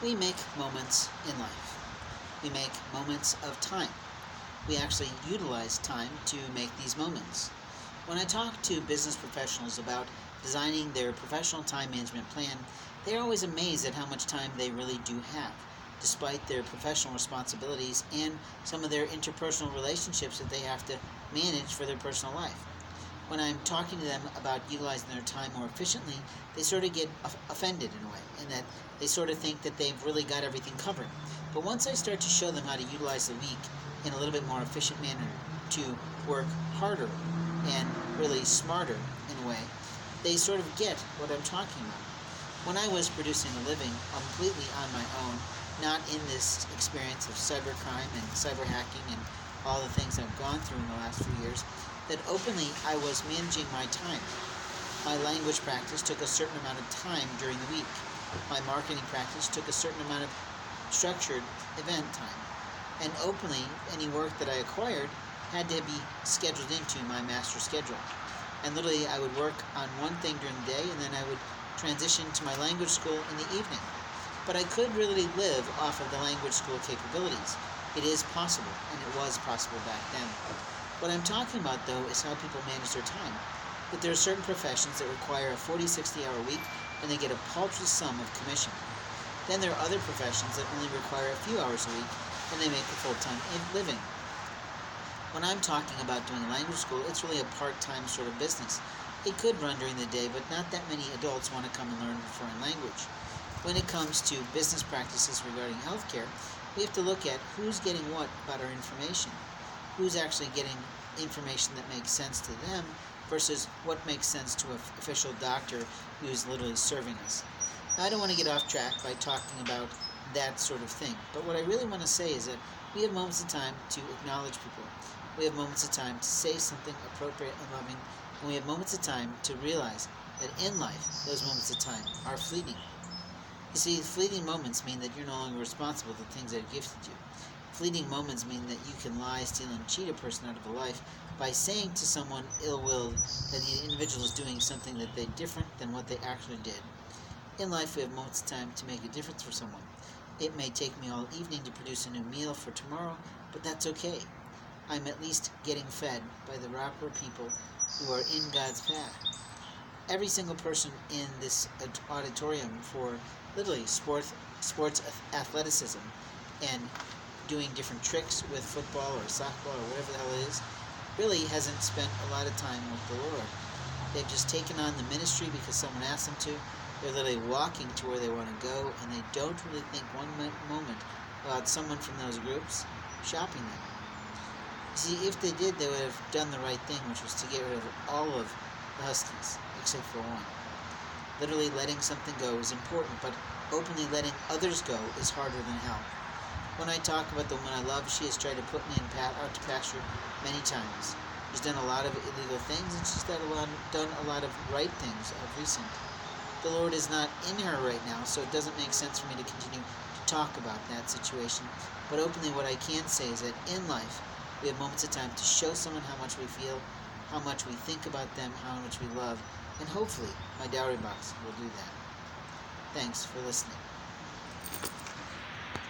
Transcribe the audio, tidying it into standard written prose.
We make moments in life. We make moments of time. We actually utilize time to make these moments. When I talk to business professionals about designing their professional time management plan, they're always amazed at how much time they really do have, despite their professional responsibilities and some of their interpersonal relationships that they have to manage for their personal life. When I'm talking to them about utilizing their time more efficiently, they sort of get offended in a way, in that they sort of think that they've really got everything covered. But once I start to show them how to utilize the week in a little bit more efficient manner to work harder and really smarter in a way, they sort of get what I'm talking about. When I was producing a living completely on my own, not in this experience of cybercrime and cyber hacking and all the things I've gone through in the last few years, that openly I was managing my time. My language practice took a certain amount of time during the week. My marketing practice took a certain amount of structured event time. And openly, any work that I acquired had to be scheduled into my master schedule. And literally, I would work on one thing during the day, and then I would transition to my language school in the evening. But I could really live off of the language school capabilities. It is possible, and it was possible back then. What I'm talking about, though, is how people manage their time. That there are certain professions that require a 40-60-hour week, and they get a paltry sum of commission. Then there are other professions that only require a few hours a week, and they make a full-time living. When I'm talking about doing language school, it's really a part-time sort of business. It could run during the day, but not that many adults want to come and learn a foreign language. When it comes to business practices regarding healthcare, we have to look at who's getting what about our information. Who's actually getting information that makes sense to them versus what makes sense to an official doctor who's literally serving us. Now, I don't want to get off track by talking about that sort of thing, but what I really want to say is that we have moments of time to acknowledge people. We have moments of time to say something appropriate and loving, and we have moments of time to realize that in life, those moments of time are fleeting. You see, fleeting moments mean that you're no longer responsible for the things that have gifted you. Fleeting moments mean that you can lie, steal, and cheat a person out of a life by saying to someone ill-willed that the individual is doing something that they're different than what they actually did. In life, we have moments of time to make a difference for someone. It may take me all evening to produce a new meal for tomorrow, but that's okay. I'm at least getting fed by the proper people who are in God's path. Every single person in this auditorium for literally sports athleticism and doing different tricks with football or softball or whatever the hell it is, really hasn't spent a lot of time with the Lord. They've just taken on the ministry because someone asked them to. They're literally walking to where they want to go, and they don't really think one moment about someone from those groups shopping them. You see, if they did, they would have done the right thing, which was to get rid of all of the Huskies, except for one. Literally letting something go is important, but openly letting others go is harder than hell. When I talk about the woman I love, she has tried to put me out to pasture many times. She's done a lot of illegal things, and she's done a lot of right things of recent. The Lord is not in her right now, so it doesn't make sense for me to continue to talk about that situation. But openly, what I can say is that in life, we have moments of time to show someone how much we feel, how much we think about them, how much we love, and hopefully my dowry box will do that. Thanks for listening.